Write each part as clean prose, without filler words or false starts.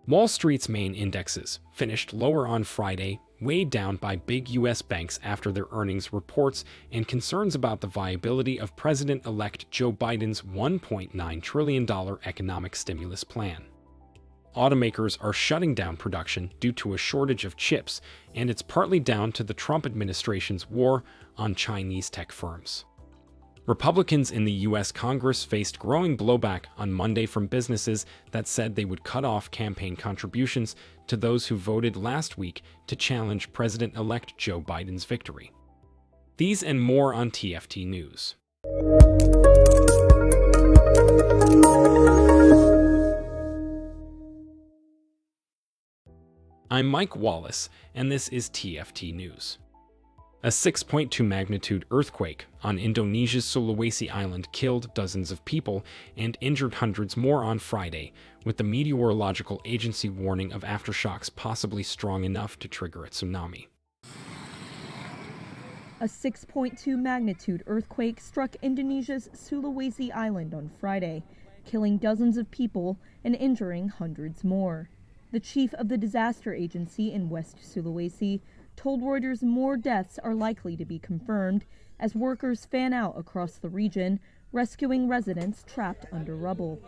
Wall Street's main indexes finished lower on Friday, weighed down by big U.S. banks after their earnings reports and concerns about the viability of President-elect Joe Biden's $1.9 trillion economic stimulus plan. Automakers are shutting down production due to a shortage of chips, and it's partly down to the Trump administration's war on Chinese tech firms. Republicans in the U.S. Congress faced growing blowback on Monday from businesses that said they would cut off campaign contributions to those who voted last week to challenge President-elect Joe Biden's victory. These and more on TFT News. I'm Mike Wallace, and this is TFT News. A 6.2 magnitude earthquake on Indonesia's Sulawesi island killed dozens of people and injured hundreds more on Friday, with the meteorological agency warning of aftershocks possibly strong enough to trigger a tsunami. A 6.2 magnitude earthquake struck Indonesia's Sulawesi island on Friday, killing dozens of people and injuring hundreds more. The chief of the disaster agency in West Sulawesi told Reuters more deaths are likely to be confirmed as workers fan out across the region, rescuing residents trapped under rubble.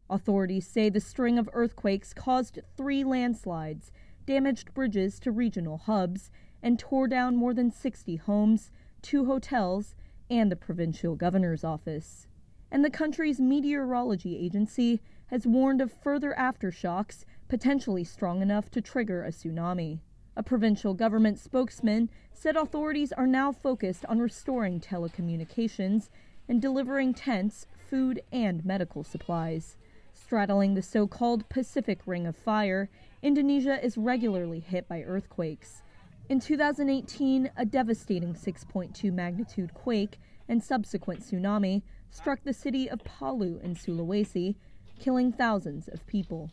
Authorities say the string of earthquakes caused 3 landslides, damaged bridges to regional hubs, and tore down more than 60 homes, 2 hotels, and the provincial governor's office. And the country's meteorology agency has warned of further aftershocks, potentially strong enough to trigger a tsunami. A provincial government spokesman said authorities are now focused on restoring telecommunications and delivering tents, food, and medical supplies. Straddling the so-called Pacific Ring of Fire, Indonesia is regularly hit by earthquakes. In 2018, a devastating 6.2 magnitude quake and subsequent tsunami struck the city of Palu in Sulawesi, killing thousands of people.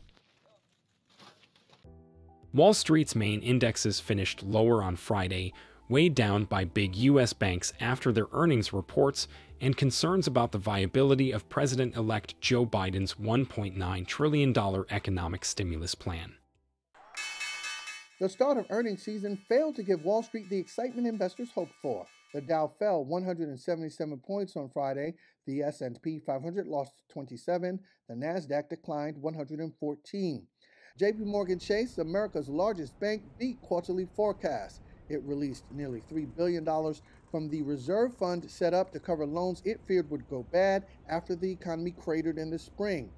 Wall Street's main indexes finished lower on Friday, weighed down by big U.S. banks after their earnings reports and concerns about the viability of President-elect Joe Biden's $1.9 trillion economic stimulus plan. The start of earnings season failed to give Wall Street the excitement investors hoped for. The Dow fell 177 points on Friday, the S&P 500 lost 27, the Nasdaq declined 114. JP Morgan Chase, America's largest bank, beat quarterly forecasts. It released nearly $3 billion from the reserve fund set up to cover loans it feared would go bad after the economy cratered in the spring.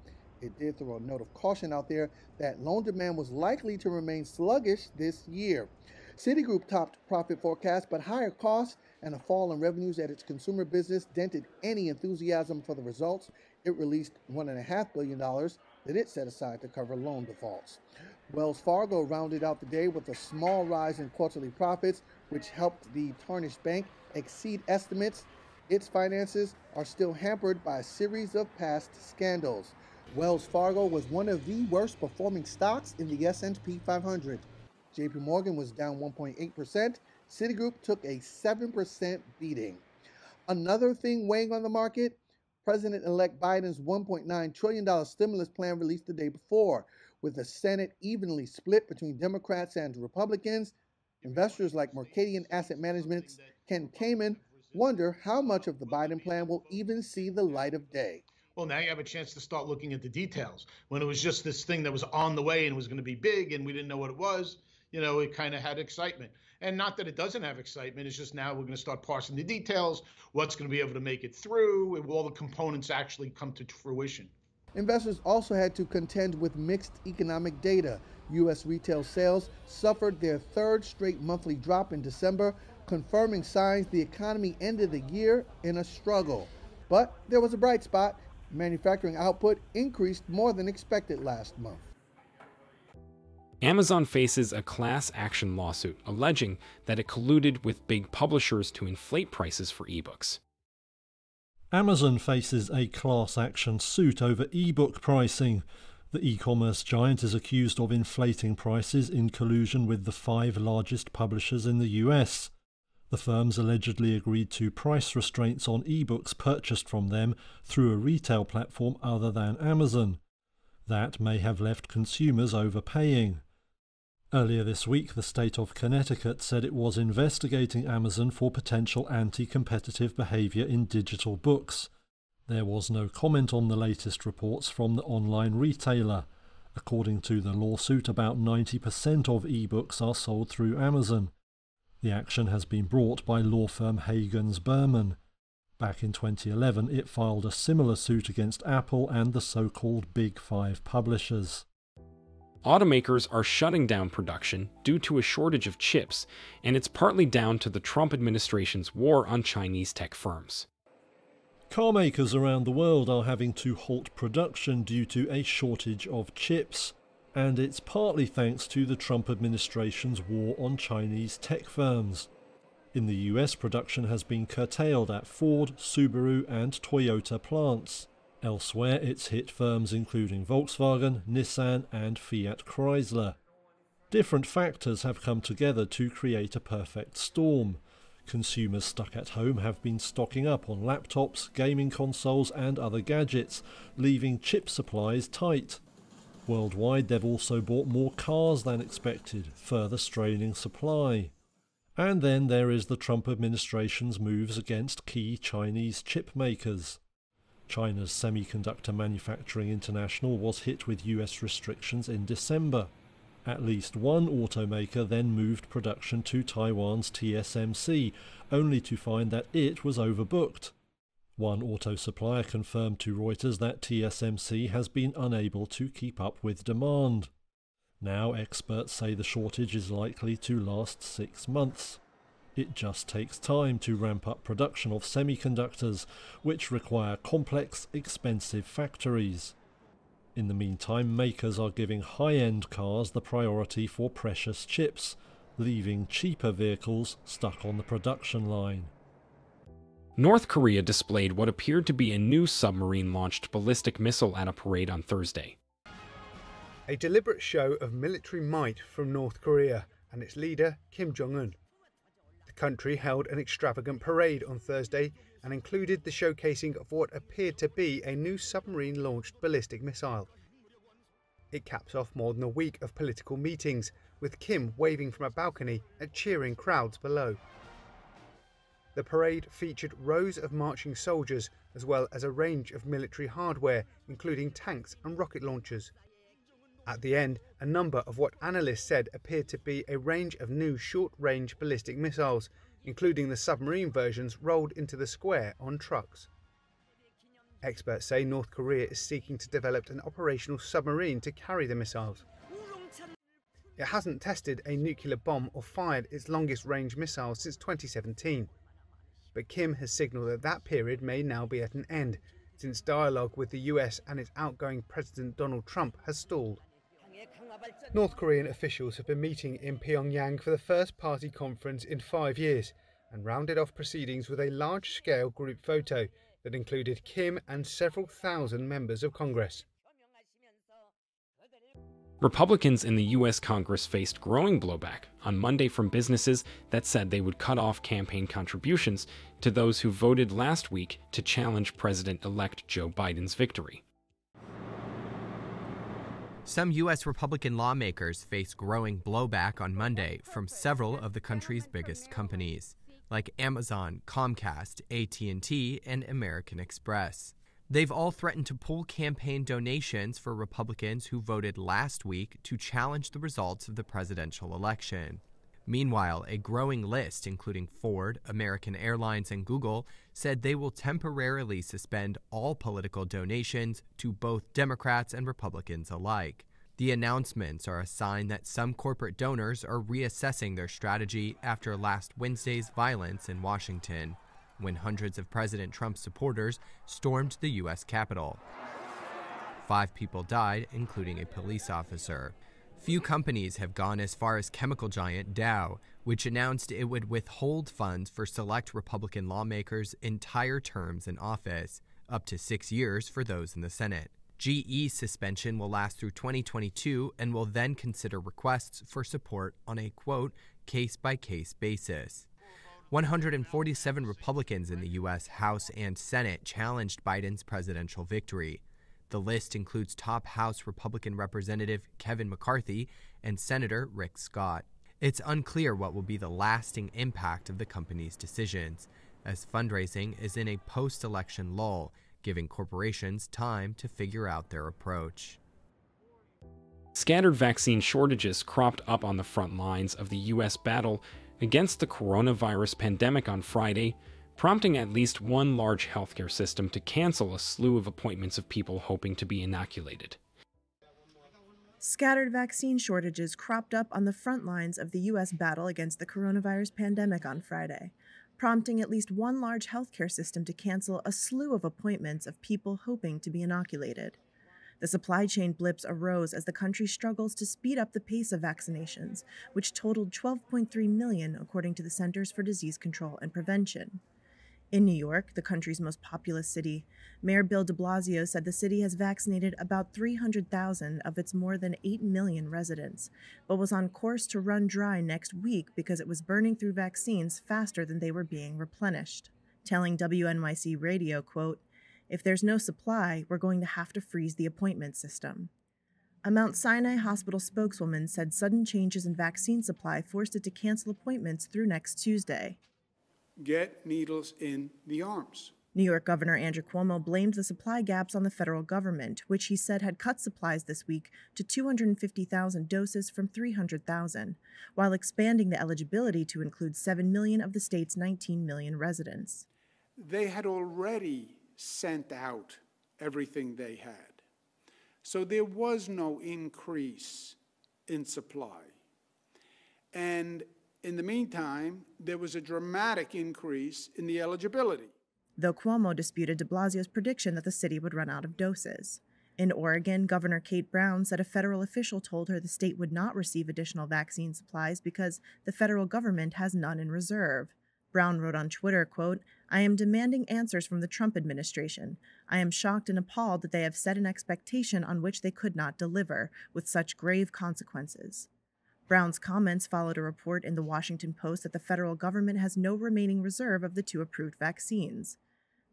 It did throw a note of caution out there that loan demand was likely to remain sluggish this year. Citigroup topped profit forecasts, but higher costs and a fall in revenues at its consumer business dented any enthusiasm for the results. It released $1.5 billion that it set aside to cover loan defaults. Wells Fargo rounded out the day with a small rise in quarterly profits, which helped the tarnished bank exceed estimates. Its finances are still hampered by a series of past scandals. Wells Fargo was one of the worst performing stocks in the S&P 500. JP Morgan was down 1.8%. Citigroup took a 7% beating. Another thing weighing on the market, President-elect Biden's $1.9 trillion stimulus plan released the day before. With the Senate evenly split between Democrats and Republicans, investors like Mercadian Asset Management's Ken Kamen wonder how much of the Biden plan will even see the light of day. Well, now you have a chance to start looking at the details. When it was just this thing that was on the way and was going to be big and we didn't know what it was, it kind of had excitement. And not that it doesn't have excitement, it's just now we're going to start parsing the details, what's going to be able to make it through, and all the components actually come to fruition. Investors also had to contend with mixed economic data. U.S. retail sales suffered their 3rd straight monthly drop in December, confirming signs the economy ended the year in a struggle. But there was a bright spot. Manufacturing output increased more than expected last month. Amazon faces a class action lawsuit alleging that it colluded with big publishers to inflate prices for ebooks. Amazon faces a class action suit over ebook pricing. The e-commerce giant is accused of inflating prices in collusion with the 5 largest publishers in the US. The firms allegedly agreed to price restraints on ebooks purchased from them through a retail platform other than Amazon. That may have left consumers overpaying. Earlier this week, the state of Connecticut said it was investigating Amazon for potential anti-competitive behaviour in digital books. There was no comment on the latest reports from the online retailer. According to the lawsuit, about 90% of ebooks are sold through Amazon. The action has been brought by law firm Hagens Berman. Back in 2011, it filed a similar suit against Apple and the so-called Big Five publishers. Automakers are shutting down production due to a shortage of chips, and it's partly down to the Trump administration's war on Chinese tech firms. Car makers around the world are having to halt production due to a shortage of chips, and it's partly thanks to the Trump administration's war on Chinese tech firms. In the US, production has been curtailed at Ford, Subaru and Toyota plants. Elsewhere, it's hit firms including Volkswagen, Nissan and Fiat Chrysler. Different factors have come together to create a perfect storm. Consumers stuck at home have been stocking up on laptops, gaming consoles and other gadgets, leaving chip supplies tight. Worldwide, they've also bought more cars than expected, further straining supply. And then there is the Trump administration's moves against key Chinese chip makers. China's Semiconductor Manufacturing International was hit with US restrictions in December. At least one automaker then moved production to Taiwan's TSMC, only to find that it was overbooked. One auto supplier confirmed to Reuters that TSMC has been unable to keep up with demand. Now experts say the shortage is likely to last 6 months. It just takes time to ramp up production of semiconductors, which require complex, expensive factories. In the meantime, makers are giving high-end cars the priority for precious chips, leaving cheaper vehicles stuck on the production line. North Korea displayed what appeared to be a new submarine-launched ballistic missile at a parade on Thursday. A deliberate show of military might from North Korea and its leader, Kim Jong-un. The country held an extravagant parade on Thursday and included the showcasing of what appeared to be a new submarine-launched ballistic missile. It caps off more than a week of political meetings, with Kim waving from a balcony at cheering crowds below. The parade featured rows of marching soldiers as well as a range of military hardware, including tanks and rocket launchers. At the end, a number of what analysts said appeared to be a range of new short-range ballistic missiles, including the submarine versions rolled into the square on trucks. Experts say North Korea is seeking to develop an operational submarine to carry the missiles. It hasn't tested a nuclear bomb or fired its longest-range missile since 2017. But Kim has signalled that that period may now be at an end, since dialogue with the US and its outgoing President Donald Trump has stalled. North Korean officials have been meeting in Pyongyang for the first party conference in 5 years and rounded off proceedings with a large-scale group photo that included Kim and several thousand members of Congress. Republicans in the U.S. Congress faced growing blowback on Monday from businesses that said they would cut off campaign contributions to those who voted last week to challenge President-elect Joe Biden's victory. Some U.S. Republican lawmakers face growing blowback on Monday from several of the country's biggest companies, like Amazon, Comcast, AT&T, and American Express. They've all threatened to pull campaign donations for Republicans who voted last week to challenge the results of the presidential election. Meanwhile, a growing list, including Ford, American Airlines, and Google, said they will temporarily suspend all political donations to both Democrats and Republicans alike. The announcements are a sign that some corporate donors are reassessing their strategy after last Wednesday's violence in Washington, when hundreds of President Trump's supporters stormed the U.S. Capitol. 5 people died, including a police officer. Few companies have gone as far as chemical giant Dow, which announced it would withhold funds for select Republican lawmakers' entire terms in office, up to 6 years for those in the Senate. GE's suspension will last through 2022 and will then consider requests for support on a, quote, case-by-case basis. 147 Republicans in the U.S. House and Senate challenged Biden's presidential victory. The list includes top House Republican Representative Kevin McCarthy and Senator Rick Scott. It's unclear what will be the lasting impact of the company's decisions, as fundraising is in a post-election lull, giving corporations time to figure out their approach. Scattered vaccine shortages cropped up on the front lines of the U.S. battle against the coronavirus pandemic on Friday, prompting at least one large healthcare system to cancel a slew of appointments of people hoping to be inoculated. Scattered vaccine shortages cropped up on the front lines of the U.S. battle against the coronavirus pandemic on Friday, prompting at least one large healthcare system to cancel a slew of appointments of people hoping to be inoculated. The supply chain blips arose as the country struggles to speed up the pace of vaccinations, which totaled 12.3 million, according to the Centers for Disease Control and Prevention. In New York, the country's most populous city, Mayor Bill de Blasio said the city has vaccinated about 300,000 of its more than 8 million residents, but was on course to run dry next week because it was burning through vaccines faster than they were being replenished, telling WNYC Radio, quote, "If there's no supply, we're going to have to freeze the appointment system." A Mount Sinai hospital spokeswoman said sudden changes in vaccine supply forced it to cancel appointments through next Tuesday. Get needles in the arms. New York Governor Andrew Cuomo blamed the supply gaps on the federal government, which he said had cut supplies this week to 250,000 doses from 300,000, while expanding the eligibility to include 7 million of the state's 19 million residents. They had already sent out everything they had, so there was no increase in supply. And in the meantime, there was a dramatic increase in the eligibility. Though Cuomo disputed de Blasio's prediction that the city would run out of doses. In Oregon, Governor Kate Brown said a federal official told her the state would not receive additional vaccine supplies because the federal government has none in reserve. Brown wrote on Twitter, quote, "I am demanding answers from the Trump administration. I am shocked and appalled that they have set an expectation on which they could not deliver, with such grave consequences." Brown's comments followed a report in the Washington Post that the federal government has no remaining reserve of the 2 approved vaccines.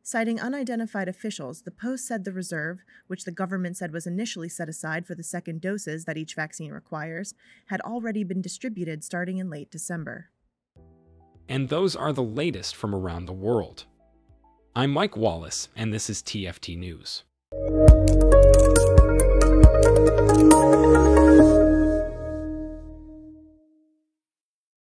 Citing unidentified officials, the Post said the reserve, which the government said was initially set aside for the second doses that each vaccine requires, had already been distributed starting in late December. And those are the latest from around the world. I'm Mike Wallace, and this is TFT News.